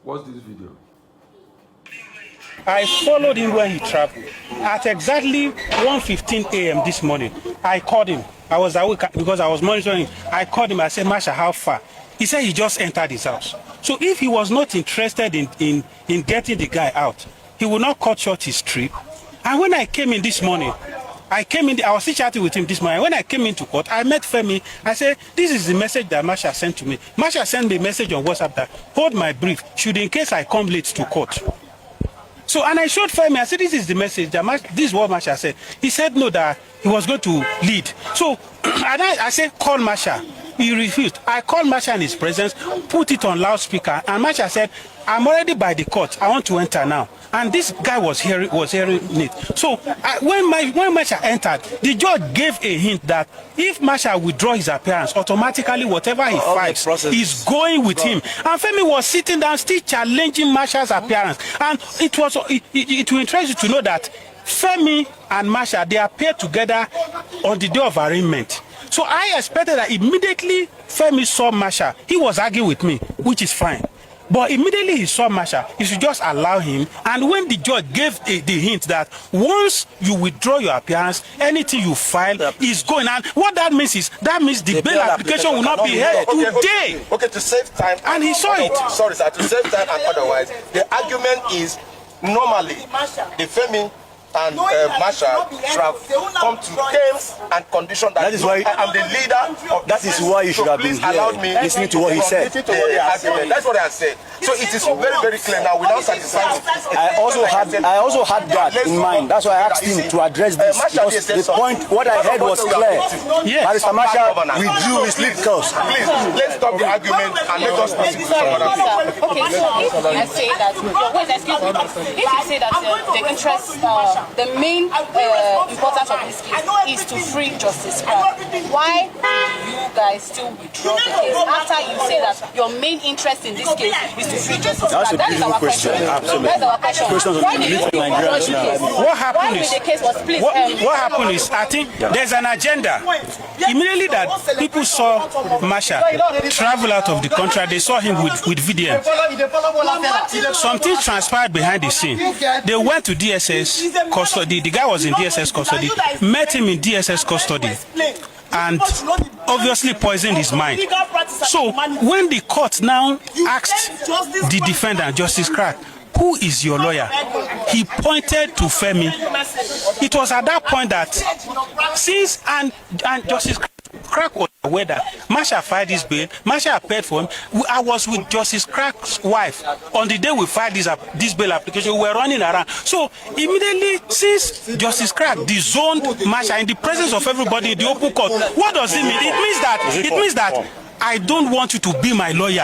What's this video? I followed him when he traveled. At exactly 1:15 a.m. this morning, I called him. I was awake because I was monitoring him. I called him. I said, Masha, how far? He said he just entered his house. So if he was not interested in getting the guy out, he would not cut short his trip. And when I came in this morning, I was still chatting with him this morning. When I came into court, I met Femi. I said, this is the message that Masha sent to me. Masha sent me a message on WhatsApp that, hold my brief, should in case I come late to court. So, and I showed Femi, I said, this is the message, that this is what Masha said. He said no, that he was going to lead. So, and I said, call Masha. He refused. I called Masha in his presence, put it on loudspeaker, and Masha said, I'm already by the court. I want to enter now. And this guy was hearing it. So when Masha entered, the judge gave a hint that if Masha withdraw his appearance, automatically whatever he fights is going with him. And Femi was sitting down, still challenging Masha's appearance. And it will interest you to know that Femi and Masha, they appeared together on the day of arraignment. So I expected that immediately Femi saw Masha, he was arguing with me, which is fine. But immediately he saw Masha, he should just allow him. And when the judge gave the hint that once you withdraw your appearance, anything you file is going. And what that means is, that means the bail application will not be held today. Okay, to save time. And he saw it. Sorry, sir, to save time and otherwise, the argument is normally the Femi and Masha should have come to terms and condition that, that is why I'm the leader of that is why you should have been here listening to what he said. That's what I said. So it is very, very clear now. We don't satisfy. I also had that in mind. That's why I asked him to address this. Because the point, what I heard was clear. Yes. Barrister Masha withdrew his lead cause. Please, let's stop the argument and let us proceed to some other thing. Okay, so if you say that, wait, excuse me, if you say that the interest, the main importance of this case is to free Justice Crab, why do you guys still withdraw the case after you say that your main interest in this case is to free Justice Crab? That's a beautiful question. Absolutely. That's our question. Why did you withdraw the case? What happened is, the case was split? What happened is, I think there's an agenda. Immediately that people saw Masha travel out of the country, they saw him with VDM. Something transpired behind the scene. They went to DSS custody. The guy was in DSS custody, met him in DSS custody, and obviously poisoned his mind. So when the court now asked the defendant, Justice Crack, who is your lawyer? He pointed to Femi. It was at that point that since and Justice Crack was aware that Masha filed this bail, Masha appeared for him. I was with Justice Crack's wife on the day we filed this bail application. We were running around. So immediately, since Justice Crack disowned Masha in the presence of everybody in the open court, what does it mean? It means that I don't want you to be my lawyer.